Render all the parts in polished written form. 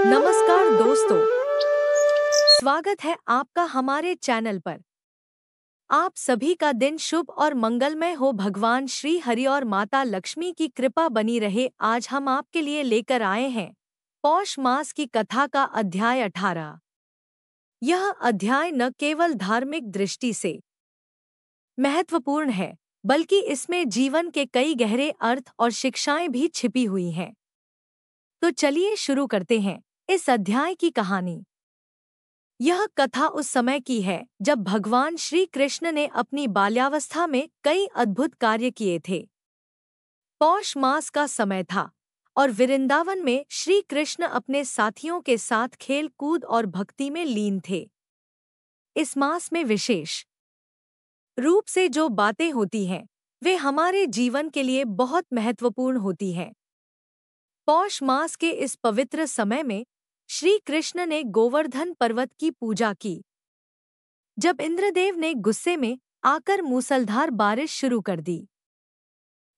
नमस्कार दोस्तों, स्वागत है आपका हमारे चैनल पर। आप सभी का दिन शुभ और मंगलमय हो। भगवान श्री हरि और माता लक्ष्मी की कृपा बनी रहे। आज हम आपके लिए लेकर आए हैं पौष मास की कथा का अध्याय 18। यह अध्याय न केवल धार्मिक दृष्टि से महत्वपूर्ण है, बल्कि इसमें जीवन के कई गहरे अर्थ और शिक्षाएं भी छिपी हुई हैं। तो चलिए शुरू करते हैं इस अध्याय की कहानी। यह कथा उस समय की है जब भगवान श्री कृष्ण ने अपनी बाल्यावस्था में कई अद्भुत कार्य किए थे। पौष मास का समय था और वृंदावन में श्री कृष्ण अपने साथियों के साथ खेल कूद और भक्ति में लीन थे। इस मास में विशेष रूप से जो बातें होती हैं, वे हमारे जीवन के लिए बहुत महत्वपूर्ण होती हैं। पौष मास के इस पवित्र समय में श्री कृष्ण ने गोवर्धन पर्वत की पूजा की। जब इंद्रदेव ने गुस्से में आकर मूसलधार बारिश शुरू कर दी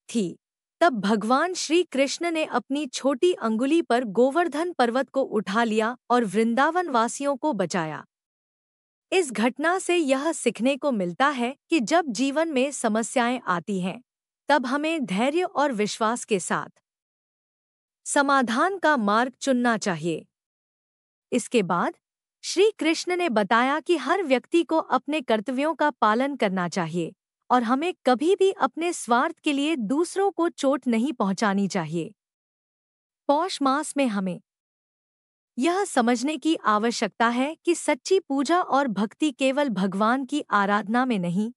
थी, तब भगवान श्री कृष्ण ने अपनी छोटी अंगुली पर गोवर्धन पर्वत को उठा लिया और वृंदावन वासियों को बचाया। इस घटना से यह सीखने को मिलता है कि जब जीवन में समस्याएं आती हैं, तब हमें धैर्य और विश्वास के साथ समाधान का मार्ग चुनना चाहिए। इसके बाद श्री कृष्ण ने बताया कि हर व्यक्ति को अपने कर्तव्यों का पालन करना चाहिए और हमें कभी भी अपने स्वार्थ के लिए दूसरों को चोट नहीं पहुंचानी चाहिए। पौष मास में हमें यह समझने की आवश्यकता है कि सच्ची पूजा और भक्ति केवल भगवान की आराधना में नहीं,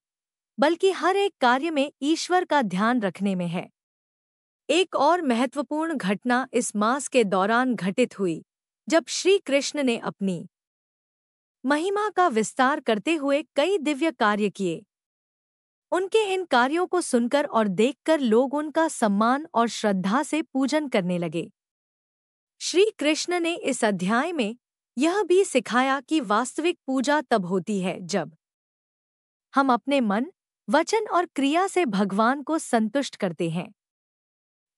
बल्कि हर एक कार्य में ईश्वर का ध्यान रखने में है। एक और महत्वपूर्ण घटना इस मास के दौरान घटित हुई, जब श्री कृष्ण ने अपनी महिमा का विस्तार करते हुए कई दिव्य कार्य किए। उनके इन कार्यों को सुनकर और देखकर लोग उनका सम्मान और श्रद्धा से पूजन करने लगे। श्री कृष्ण ने इस अध्याय में यह भी सिखाया कि वास्तविक पूजा तब होती है जब हम अपने मन, वचन और क्रिया से भगवान को संतुष्ट करते हैं।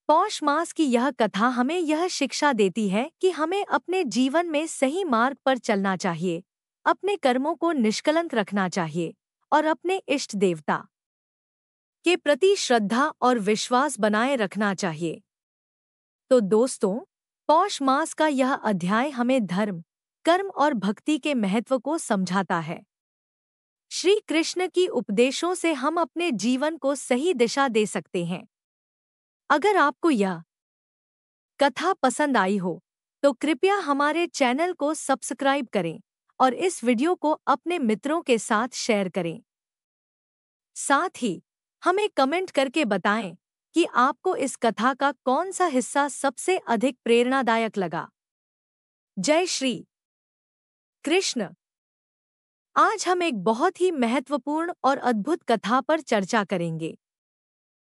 पौष मास की यह कथा हमें यह शिक्षा देती है कि हमें अपने जीवन में सही मार्ग पर चलना चाहिए, अपने कर्मों को निष्कलंक रखना चाहिए और अपने इष्ट देवता के प्रति श्रद्धा और विश्वास बनाए रखना चाहिए। तो दोस्तों, पौष मास का यह अध्याय हमें धर्म, कर्म और भक्ति के महत्व को समझाता है। श्री कृष्ण की उपदेशों से हम अपने जीवन को सही दिशा दे सकते हैं। अगर आपको यह कथा पसंद आई हो, तो कृपया हमारे चैनल को सब्सक्राइब करें और इस वीडियो को अपने मित्रों के साथ शेयर करें। साथ ही हमें कमेंट करके बताएं कि आपको इस कथा का कौन सा हिस्सा सबसे अधिक प्रेरणादायक लगा। जय श्री कृष्ण। आज हम एक बहुत ही महत्वपूर्ण और अद्भुत कथा पर चर्चा करेंगे।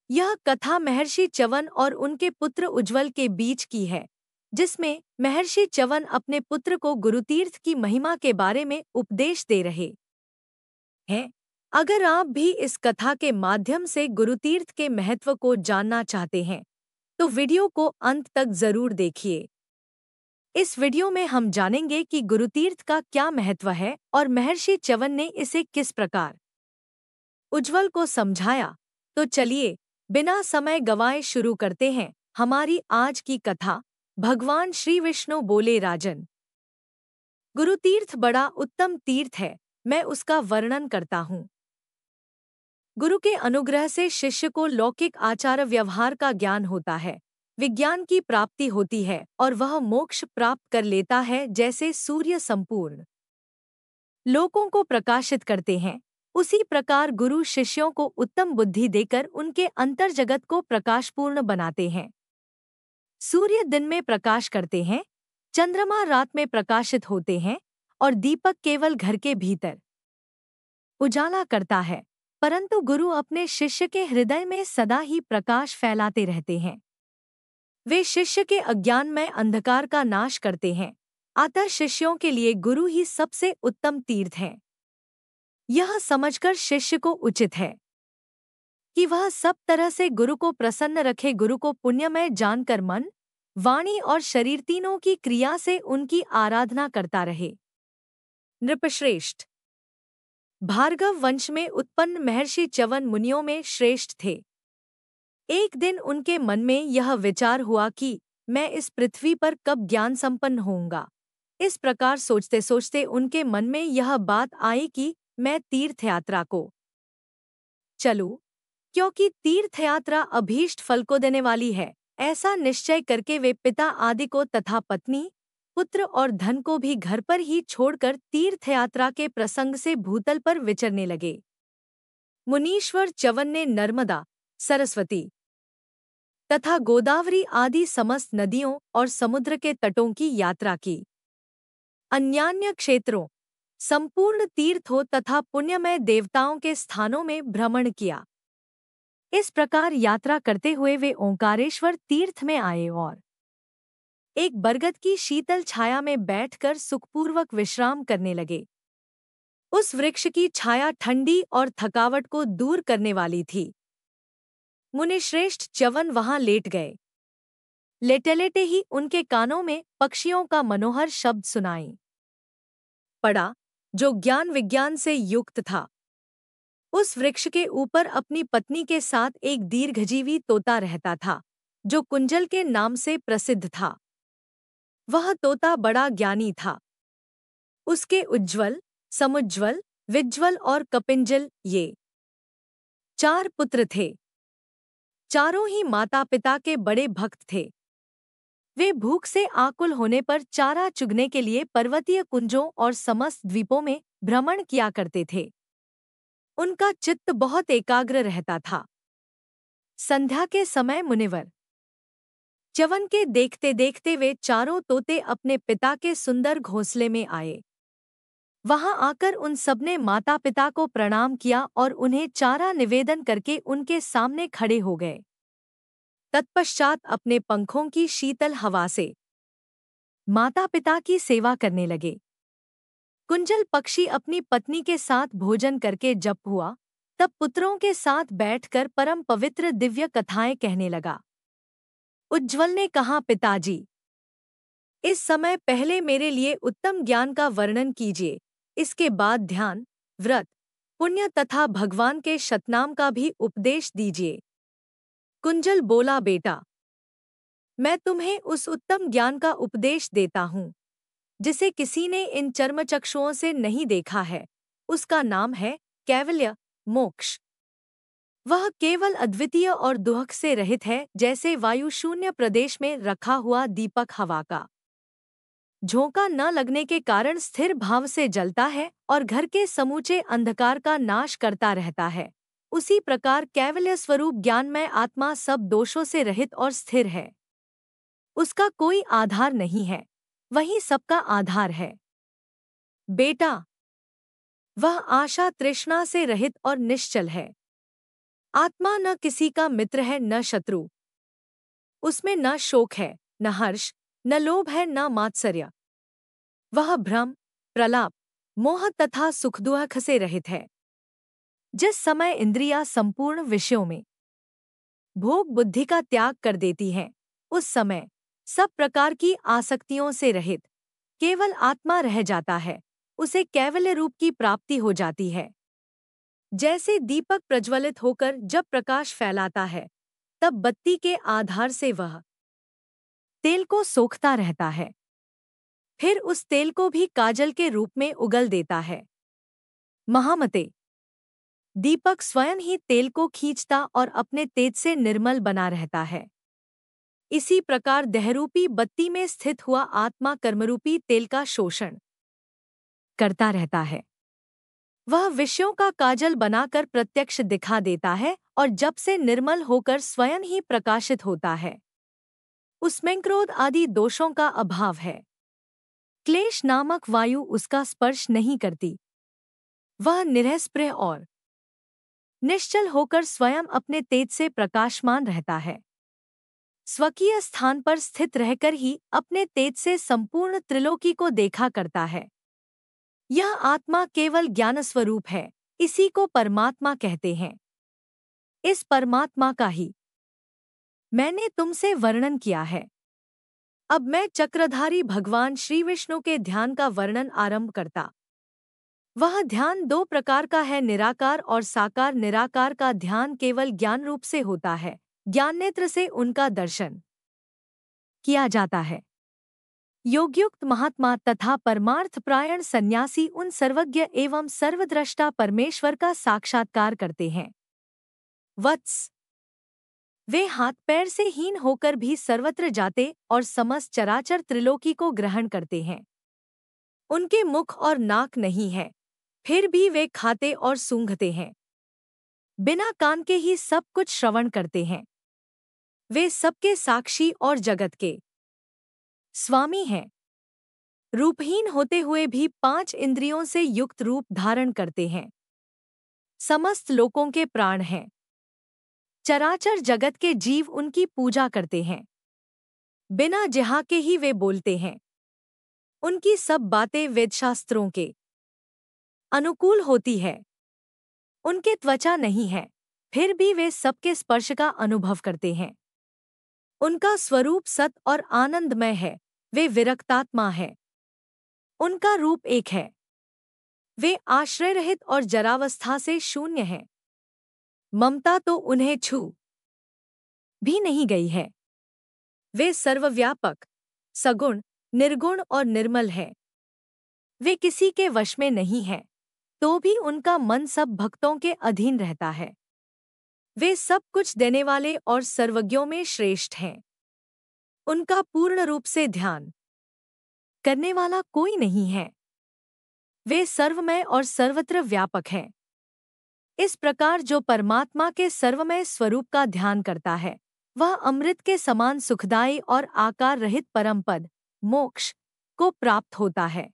यह कथा महर्षि च्यवन और उनके पुत्र उज्ज्वल के बीच की है, जिसमें महर्षि च्यवन अपने पुत्र को गुरुतीर्थ की महिमा के बारे में उपदेश दे रहे हैं। अगर आप भी इस कथा के माध्यम से गुरुतीर्थ के महत्व को जानना चाहते हैं, तो वीडियो को अंत तक जरूर देखिए। इस वीडियो में हम जानेंगे कि गुरुतीर्थ का क्या महत्व है और महर्षि च्यवन ने इसे किस प्रकार उज्ज्वल को समझाया। तो चलिए बिना समय गवाए शुरू करते हैं हमारी आज की कथा। भगवान श्री विष्णु बोले, राजन, गुरुतीर्थ बड़ा उत्तम तीर्थ है, मैं उसका वर्णन करता हूँ। गुरु के अनुग्रह से शिष्य को लौकिक आचार व्यवहार का ज्ञान होता है, विज्ञान की प्राप्ति होती है और वह मोक्ष प्राप्त कर लेता है। जैसे सूर्य संपूर्ण लोकों को प्रकाशित करते हैं, उसी प्रकार गुरु शिष्यों को उत्तम बुद्धि देकर उनके अंतर्जगत को प्रकाशपूर्ण बनाते हैं। सूर्य दिन में प्रकाश करते हैं, चंद्रमा रात में प्रकाशित होते हैं और दीपक केवल घर के भीतर उजाला करता है, परंतु गुरु अपने शिष्य के हृदय में सदा ही प्रकाश फैलाते रहते हैं। वे शिष्य के अज्ञानमय अंधकार का नाश करते हैं। अतः शिष्यों के लिए गुरु ही सबसे उत्तम तीर्थ है। यह समझकर शिष्य को उचित है कि वह सब तरह से गुरु को प्रसन्न रखे। गुरु को पुण्यमय जानकर मन, वाणी और शरीर तीनों की क्रिया से उनकी आराधना करता रहे। नृपश्रेष्ठ भार्गव वंश में उत्पन्न महर्षि च्यवन मुनियों में श्रेष्ठ थे। एक दिन उनके मन में यह विचार हुआ कि मैं इस पृथ्वी पर कब ज्ञान संपन्न होऊंगा। इस प्रकार सोचते सोचते उनके मन में यह बात आई कि मैं तीर्थयात्रा को चलूं, क्योंकि तीर्थयात्रा अभीष्ट फल को देने वाली है। ऐसा निश्चय करके वे पिता आदि को तथा पत्नी, पुत्र और धन को भी घर पर ही छोड़कर तीर्थयात्रा के प्रसंग से भूतल पर विचरने लगे। मुनीश्वर च्यवन ने नर्मदा, सरस्वती तथा गोदावरी आदि समस्त नदियों और समुद्र के तटों की यात्रा की। अन्यान्य क्षेत्रों, संपूर्ण तीर्थों तथा पुण्यमय देवताओं के स्थानों में भ्रमण किया। इस प्रकार यात्रा करते हुए वे ओंकारेश्वर तीर्थ में आए और एक बरगद की शीतल छाया में बैठकर सुखपूर्वक विश्राम करने लगे। उस वृक्ष की छाया ठंडी और थकावट को दूर करने वाली थी। मुनिश्रेष्ठ च्यवन वहां लेट गए। लेटे लेटे ही उनके कानों में पक्षियों का मनोहर शब्द सुनाई पड़ा, जो ज्ञान विज्ञान से युक्त था। उस वृक्ष के ऊपर अपनी पत्नी के साथ एक दीर्घजीवी तोता रहता था, जो कुंजल के नाम से प्रसिद्ध था। वह तोता बड़ा ज्ञानी था। उसके उज्ज्वल, समुज्ज्वल, विज्ज्वल और कपिंजल ये 4 पुत्र थे। चारों ही माता पिता के बड़े भक्त थे। वे भूख से आकुल होने पर चारा चुगने के लिए पर्वतीय कुंजों और समस्त द्वीपों में भ्रमण किया करते थे। उनका चित्त बहुत एकाग्र रहता था। संध्या के समय मुनिवर च्यवन के देखते देखते वे चारों तोते अपने पिता के सुंदर घोंसले में आए। वहां आकर उन सबने माता पिता को प्रणाम किया और उन्हें चारा निवेदन करके उनके सामने खड़े हो गए। तत्पश्चात अपने पंखों की शीतल हवा से माता पिता की सेवा करने लगे। कुंजल पक्षी अपनी पत्नी के साथ भोजन करके जब हुआ, तब पुत्रों के साथ बैठकर परम पवित्र दिव्य कथाएं कहने लगा। उज्ज्वल ने कहा, पिताजी, इस समय पहले मेरे लिए उत्तम ज्ञान का वर्णन कीजिए, इसके बाद ध्यान, व्रत, पुण्य तथा भगवान के शतनाम का भी उपदेश दीजिए। कुंजल बोला, बेटा, मैं तुम्हें उस उत्तम ज्ञान का उपदेश देता हूँ जिसे किसी ने इन चर्मचक्षुओं से नहीं देखा है। उसका नाम है कैवल्य, मोक्ष। वह केवल अद्वितीय और दुहक से रहित है, जैसे वायु शून्य प्रदेश में रखा हुआ दीपक हवा का झोंका न लगने के कारण स्थिर भाव से जलता है और घर के समूचे अंधकार का नाश करता रहता है। उसी प्रकार कैवल्य स्वरूप ज्ञानमय आत्मा सब दोषों से रहित और स्थिर है। उसका कोई आधार नहीं है, वही सबका आधार है। बेटा, वह आशा तृष्णा से रहित और निश्चल है। आत्मा न किसी का मित्र है न शत्रु। उसमें न शोक है, न हर्ष, न लोभ है, न मात्सर्य। वह भ्रम, प्रलाप, मोह तथा सुख-दुख से रहित है। जिस समय इंद्रियां संपूर्ण विषयों में भोग बुद्धि का त्याग कर देती हैं, उस समय सब प्रकार की आसक्तियों से रहित केवल आत्मा रह जाता है। उसे कैवल्य रूप की प्राप्ति हो जाती है। जैसे दीपक प्रज्वलित होकर जब प्रकाश फैलाता है, तब बत्ती के आधार से वह तेल को सोखता रहता है, फिर उस तेल को भी काजल के रूप में उगल देता है। महामते, दीपक स्वयं ही तेल को खींचता और अपने तेज से निर्मल बना रहता है। इसी प्रकार देहरूपी बत्ती में स्थित हुआ आत्मा कर्मरूपी तेल का शोषण करता रहता है। वह विषयों का काजल बनाकर प्रत्यक्ष दिखा देता है और जब से निर्मल होकर स्वयं ही प्रकाशित होता है। उसमें क्रोध आदि दोषों का अभाव है। क्लेश नामक वायु उसका स्पर्श नहीं करती। वह निरस्पृह और निश्चल होकर स्वयं अपने तेज से प्रकाशमान रहता है। स्वकीय स्थान पर स्थित रहकर ही अपने तेज से संपूर्ण त्रिलोकी को देखा करता है। यह आत्मा केवल ज्ञान स्वरूप है, इसी को परमात्मा कहते हैं। इस परमात्मा का ही मैंने तुमसे वर्णन किया है। अब मैं चक्रधारी भगवान श्री विष्णु के ध्यान का वर्णन आरंभ करता। वह ध्यान दो प्रकार का है, निराकार और साकार। निराकार का ध्यान केवल ज्ञान रूप से होता है, ज्ञान नेत्र से उनका दर्शन किया जाता है। योगयुक्त महात्मा तथा परमार्थ प्रायण सन्यासी उन सर्वज्ञ एवं सर्वद्रष्टा परमेश्वर का साक्षात्कार करते हैं। वत्स, वे हाथ पैर से हीन होकर भी सर्वत्र जाते और समस्त चराचर त्रिलोकी को ग्रहण करते हैं। उनके मुख और नाक नहीं है, फिर भी वे खाते और सूंघते हैं। बिना कान के ही सब कुछ श्रवण करते हैं। वे सबके साक्षी और जगत के स्वामी हैं। रूपहीन होते हुए भी 5 इंद्रियों से युक्त रूप धारण करते हैं। समस्त लोकों के प्राण हैं। चराचर जगत के जीव उनकी पूजा करते हैं। बिना जिह्वा के ही वे बोलते हैं। उनकी सब बातें वेदशास्त्रों के अनुकूल होती है। उनके त्वचा नहीं है, फिर भी वे सबके स्पर्श का अनुभव करते हैं। उनका स्वरूप सत और आनंदमय है। वे विरक्तात्मा है। उनका रूप एक है। वे आश्रय रहित और जरावस्था से शून्य हैं। ममता तो उन्हें छू भी नहीं गई है। वे सर्वव्यापक, सगुण, निर्गुण और निर्मल है। वे किसी के वश में नहीं है, तो भी उनका मन सब भक्तों के अधीन रहता है। वे सब कुछ देने वाले और सर्वज्ञों में श्रेष्ठ हैं। उनका पूर्ण रूप से ध्यान करने वाला कोई नहीं है। वे सर्वमय और सर्वत्र व्यापक हैं। इस प्रकार जो परमात्मा के सर्वमय स्वरूप का ध्यान करता है, वह अमृत के समान सुखदायी और आकार रहित परम पद, मोक्ष, को प्राप्त होता है।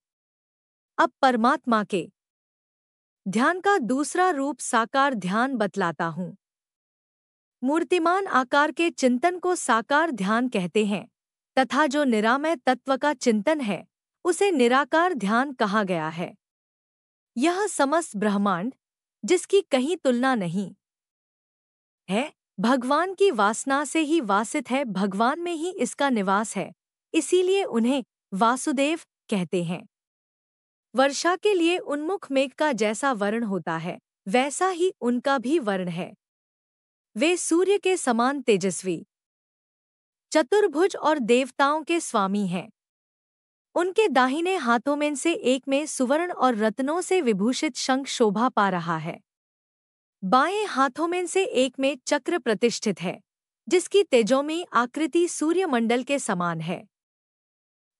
अब परमात्मा के ध्यान का दूसरा रूप साकार ध्यान बतलाता हूँ। मूर्तिमान आकार के चिंतन को साकार ध्यान कहते हैं, तथा जो निरामय तत्व का चिंतन है, उसे निराकार ध्यान कहा गया है। यह समस्त ब्रह्मांड, जिसकी कहीं तुलना नहीं है, भगवान की वासना से ही वासित है। भगवान में ही इसका निवास है, इसीलिए उन्हें वासुदेव कहते हैं। वर्षा के लिए उन्मुख मेघ का जैसा वर्ण होता है, वैसा ही उनका भी वर्ण है। वे सूर्य के समान तेजस्वी, चतुर्भुज और देवताओं के स्वामी हैं। उनके दाहिने हाथों में से एक में सुवर्ण और रत्नों से विभूषित शंख शोभा पा रहा है। बाएं हाथों में से एक में चक्र प्रतिष्ठित है, जिसकी तेजोमयी आकृति सूर्यमंडल के समान है।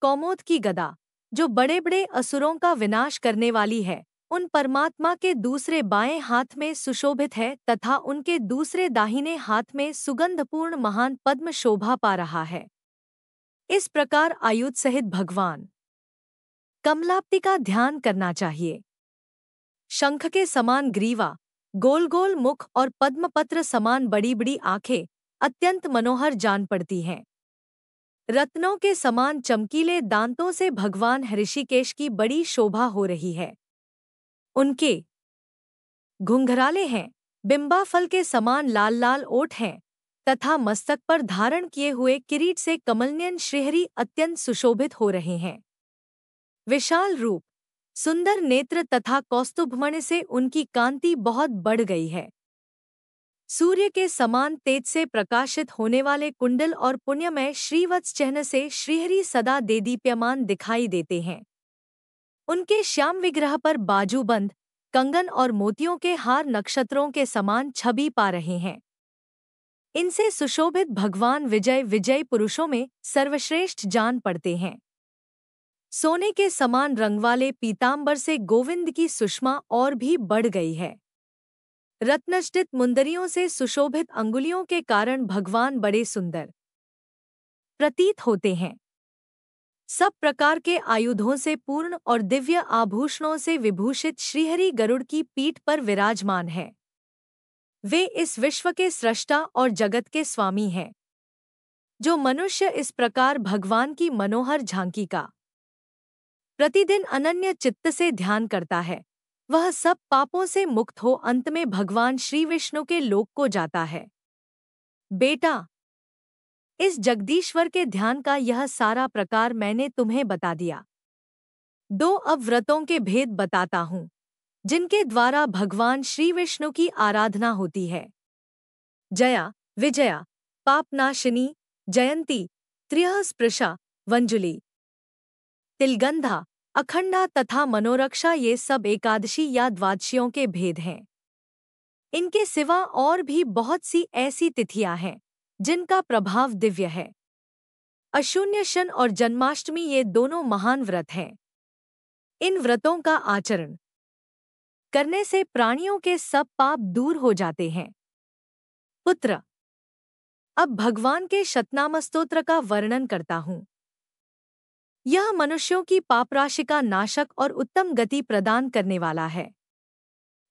कौमोद की गदा, जो बड़े बड़े असुरों का विनाश करने वाली है, उन परमात्मा के दूसरे बाएं हाथ में सुशोभित है तथा उनके दूसरे दाहिने हाथ में सुगंधपूर्ण महान पद्म शोभा पा रहा है। इस प्रकार आयुध सहित भगवान कमलाप्ति का ध्यान करना चाहिए। शंख के समान ग्रीवा, गोल गोल मुख और पद्मपत्र समान बड़ी बड़ी आंखें अत्यंत मनोहर जान पड़ती हैं। रत्नों के समान चमकीले दांतों से भगवान ऋषिकेश की बड़ी शोभा हो रही है। उनके घुंघराले हैं, बिंबा फल के समान लाल लाल ओठ हैं तथा मस्तक पर धारण किए हुए किरीट से कमलनयन श्रीहरि अत्यंत सुशोभित हो रहे हैं। विशाल रूप, सुंदर नेत्र तथा कौस्तुभमणि से उनकी कांति बहुत बढ़ गई है। सूर्य के समान तेज से प्रकाशित होने वाले कुंडल और पुण्यमय श्रीवत्स चिह्न से श्रीहरि सदा देदीप्यमान दिखाई देते हैं। उनके श्याम विग्रह पर बाजूबंद, कंगन और मोतियों के हार नक्षत्रों के समान छवि पा रहे हैं। इनसे सुशोभित भगवान विजय विजयी पुरुषों में सर्वश्रेष्ठ जान पड़ते हैं। सोने के समान रंग वाले पीतांबर से गोविंद की सुषमा और भी बढ़ गई है। रत्नजटित मुंदरियों से सुशोभित अंगुलियों के कारण भगवान बड़े सुंदर प्रतीत होते हैं। सब प्रकार के आयुधों से पूर्ण और दिव्य आभूषणों से विभूषित श्रीहरि गरुड़ की पीठ पर विराजमान है। वे इस विश्व के सृष्टा और जगत के स्वामी हैं। जो मनुष्य इस प्रकार भगवान की मनोहर झांकी का प्रतिदिन अनन्य चित्त से ध्यान करता है, वह सब पापों से मुक्त हो अंत में भगवान श्री विष्णु के लोक को जाता है। बेटा, इस जगदीश्वर के ध्यान का यह सारा प्रकार मैंने तुम्हें बता दिया। 2 अब व्रतों के भेद बताता हूँ, जिनके द्वारा भगवान श्री विष्णु की आराधना होती है। जया, विजया, पापनाशिनी, जयंती, त्रियः स्पृशा, वंजुली, तिलगंधा, अखंडा तथा मनोरक्षा ये सब एकादशी या द्वादशियों के भेद हैं। इनके सिवा और भी बहुत सी ऐसी तिथियां हैं जिनका प्रभाव दिव्य है। अशून्य और जन्माष्टमी ये दोनों महान व्रत हैं। इन व्रतों का आचरण करने से प्राणियों के सब पाप दूर हो जाते हैं। पुत्र, अब भगवान के शतनाम स्तोत्र का वर्णन करता हूँ। यह मनुष्यों की पापराशि का नाशक और उत्तम गति प्रदान करने वाला है।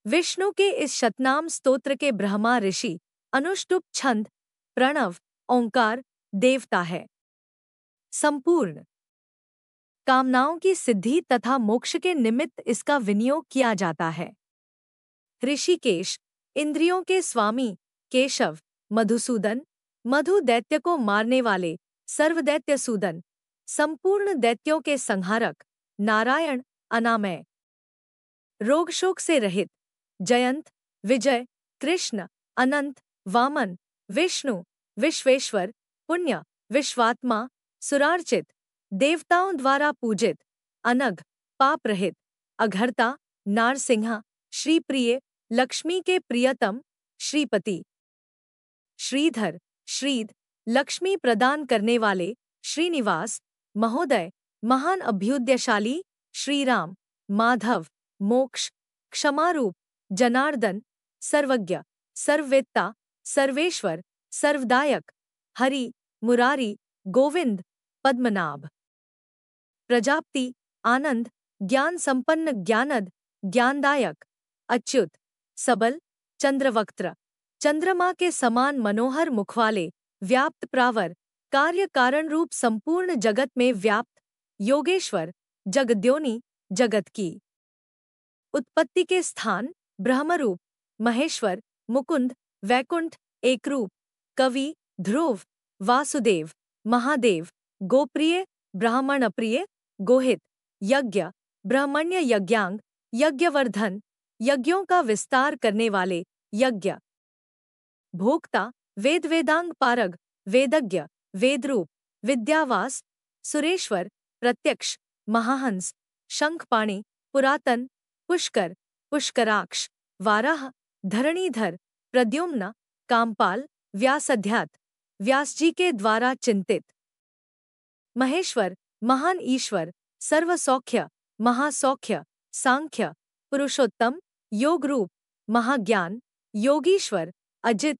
विष्णु के इस शतनाम स्तोत्र के ब्रह्मा ऋषि अनुष्टुप छंद, प्रणव, ओंकार, देवता है। संपूर्ण कामनाओं की सिद्धि तथा मोक्ष के निमित्त इसका विनियोग किया जाता है। ऋषिकेश, इंद्रियों के स्वामी, केशव, मधुसूदन, मधु दैत्य को मारने वाले, सर्वदैत्यसूदन, संपूर्ण दैत्यों के संहारक, नारायण, अनामय, रोग शोक से रहित, जयंत, विजय, कृष्ण, अनंत, वामन, विष्णु, विश्वेश्वर, पुण्य, विश्वात्मा, सुरार्चित, देवताओं द्वारा पूजित, अनघ, पाप रहित, अघर्ता, नारसिंह, श्रीप्रिय, लक्ष्मी के प्रियतम, श्रीपति, श्रीधर, श्रीध, लक्ष्मी प्रदान करने वाले, श्रीनिवास, महोदय, महान अभ्युदयशाली, श्रीराम, माधव, मोक्ष, क्षमारूप, जनार्दन, सर्वज्ञ, सर्ववेत्ता, सर्वेश्वर, सर्वदायक, हरि, मुरारी, गोविंद, पद्मनाभ, प्रजापति, आनंद, ज्ञान संपन्न, ज्ञानद, ज्ञानदायक, अच्युत, सबल, चंद्रवक्त्र, चंद्रमा के समान मनोहर मुखवाले, व्याप्त प्रावर, कार्य कारण रूप संपूर्ण जगत में व्याप्त, योगेश्वर, जगद्योनि, जगत की उत्पत्ति के स्थान, ब्रह्मरूप, महेश्वर, मुकुंद, वैकुंठ, एकरूप, कवि, ध्रुव, वासुदेव, महादेव, गोप्रिय, ब्राह्मण प्रिय, गोहित, यज्ञ, ब्रह्मण्य, यज्ञांग, यज्ञवर्धन, यज्ञों का विस्तार करने वाले, यज्ञ, भोक्ता, वेद वेदांग पारग, वेदज्ञ, वेदरूप, विद्यावास, सुरेश्वर, प्रत्यक्ष, महाहंस, शंखपाणि, पुरातन, पुष्कर, पुष्कराक्ष, वाराह, धरणीधर, प्रद्युम्न, कामपाल, व्यासध्यात, व्यासजी के द्वारा चिंतित, महेश्वर, महान ईश्वर, सर्वसौख्य, महासौख्य, सांख्य, पुरुषोत्तम, योग रूप, महाज्ञान, योगीश्वर, अजित,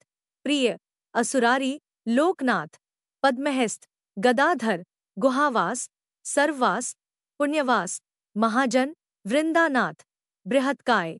प्रिय, असुरारी, लोकनाथ, पद्महस्त, गदाधर, गुहावास, सर्ववास, पुण्यवास, महाजन, वृंदानाथ, बृहत्काय,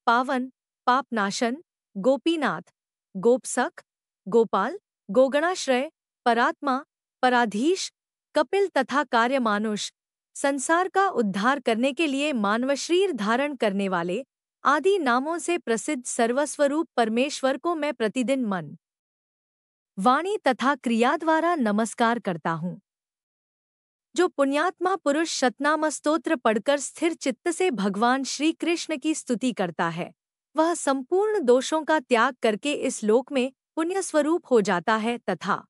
पावन, पापनाशन, गोपीनाथ, गोपसख, गोपाल, गोगणाश्रय, परात्मा, पराधीश, कपिल तथा कार्यमानुष, संसार का उद्धार करने के लिए मानव शरीर धारण करने वाले आदि नामों से प्रसिद्ध सर्वस्वरूप परमेश्वर को मैं प्रतिदिन मन, वाणी तथा क्रिया द्वारा नमस्कार करता हूँ। जो पुण्यात्मा पुरुष शतनाम स्तोत्र पढ़कर स्थिर चित्त से भगवान श्री कृष्ण की स्तुति करता है, वह संपूर्ण दोषों का त्याग करके इस लोक में पुण्य स्वरूप हो जाता है तथा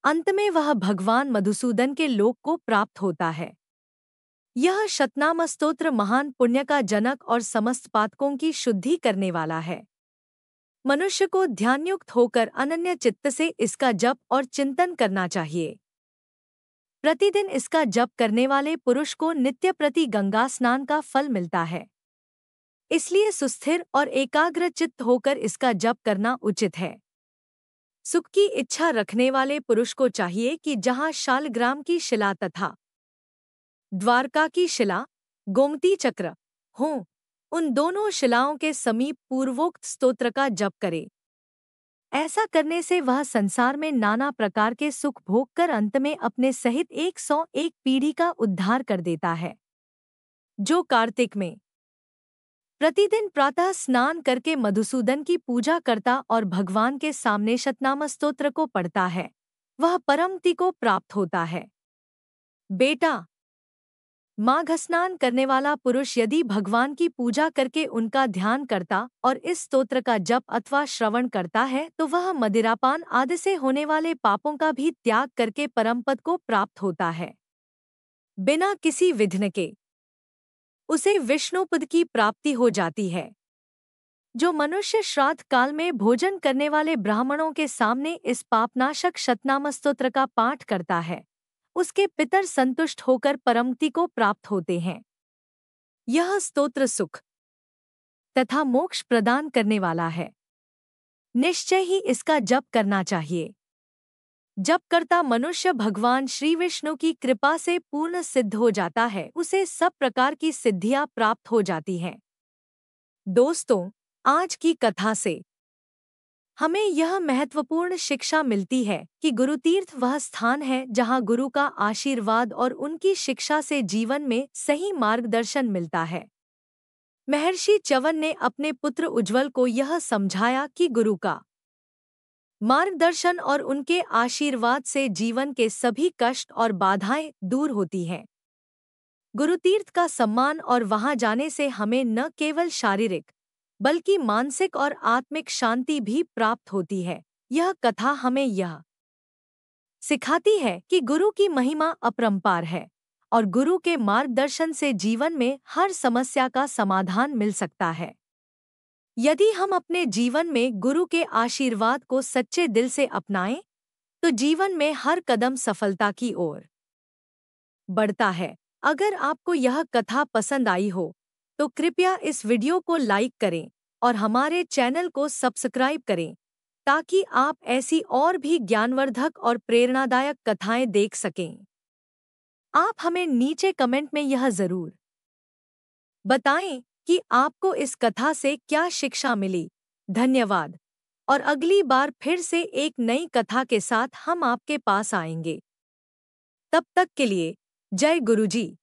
अंत में वह भगवान मधुसूदन के लोक को प्राप्त होता है। यह शतनाम स्तोत्र महान पुण्य का जनक और समस्त पातकों की शुद्धि करने वाला है। मनुष्य को ध्यानयुक्त होकर अनन्य चित्त से इसका जप और चिंतन करना चाहिए। प्रतिदिन इसका जप करने वाले पुरुष को नित्य प्रति गंगा स्नान का फल मिलता है। इसलिए सुस्थिर और एकाग्र चित्त होकर इसका जप करना उचित है। सुख की इच्छा रखने वाले पुरुष को चाहिए कि जहाँ शालग्राम की शिला तथा द्वारका की शिला, गोमती चक्र हों, उन दोनों शिलाओं के समीप पूर्वोक्त स्तोत्र का जप करे। ऐसा करने से वह संसार में नाना प्रकार के सुख भोग कर अंत में अपने सहित 101 पीढ़ी का उद्धार कर देता है। जो कार्तिक में प्रतिदिन प्रातः स्नान करके मधुसूदन की पूजा करता और भगवान के सामने शतनाम स्तोत्र को पढ़ता है, वह परमति को प्राप्त होता है। बेटा, माघ स्नान करने वाला पुरुष यदि भगवान की पूजा करके उनका ध्यान करता और इस स्तोत्र का जप अथवा श्रवण करता है तो वह मदिरापान आदि से होने वाले पापों का भी त्याग करके परमपद को प्राप्त होता है। बिना किसी विघ्न के उसे विष्णुपद की प्राप्ति हो जाती है। जो मनुष्य श्राद्ध काल में भोजन करने वाले ब्राह्मणों के सामने इस पापनाशक शतनाम स्तोत्र का पाठ करता है, उसके पितर संतुष्ट होकर परमति को प्राप्त होते हैं। यह स्तोत्र सुख तथा मोक्ष प्रदान करने वाला है। निश्चय ही इसका जप करना चाहिए। जप करता मनुष्य भगवान श्री विष्णु की कृपा से पूर्ण सिद्ध हो जाता है, उसे सब प्रकार की सिद्धियां प्राप्त हो जाती हैं। दोस्तों, आज की कथा से हमें यह महत्वपूर्ण शिक्षा मिलती है कि गुरुतीर्थ वह स्थान है जहां गुरु का आशीर्वाद और उनकी शिक्षा से जीवन में सही मार्गदर्शन मिलता है। महर्षि च्यवन ने अपने पुत्र उज्ज्वल को यह समझाया कि गुरु का मार्गदर्शन और उनके आशीर्वाद से जीवन के सभी कष्ट और बाधाएं दूर होती हैं। गुरुतीर्थ का सम्मान और वहां जाने से हमें न केवल शारीरिक बल्कि मानसिक और आत्मिक शांति भी प्राप्त होती है। यह कथा हमें यह सिखाती है कि गुरु की महिमा अपरंपार है और गुरु के मार्गदर्शन से जीवन में हर समस्या का समाधान मिल सकता है। यदि हम अपने जीवन में गुरु के आशीर्वाद को सच्चे दिल से अपनाएं, तो जीवन में हर कदम सफलता की ओर बढ़ता है। अगर आपको यह कथा पसंद आई हो, तो कृपया इस वीडियो को लाइक करें और हमारे चैनल को सब्सक्राइब करें, ताकि आप ऐसी और भी ज्ञानवर्धक और प्रेरणादायक कथाएं देख सकें। आप हमें नीचे कमेंट में यह जरूर बताएं कि आपको इस कथा से क्या शिक्षा मिली। धन्यवाद। और अगली बार फिर से एक नई कथा के साथ हम आपके पास आएंगे। तब तक के लिए जय गुरुजी।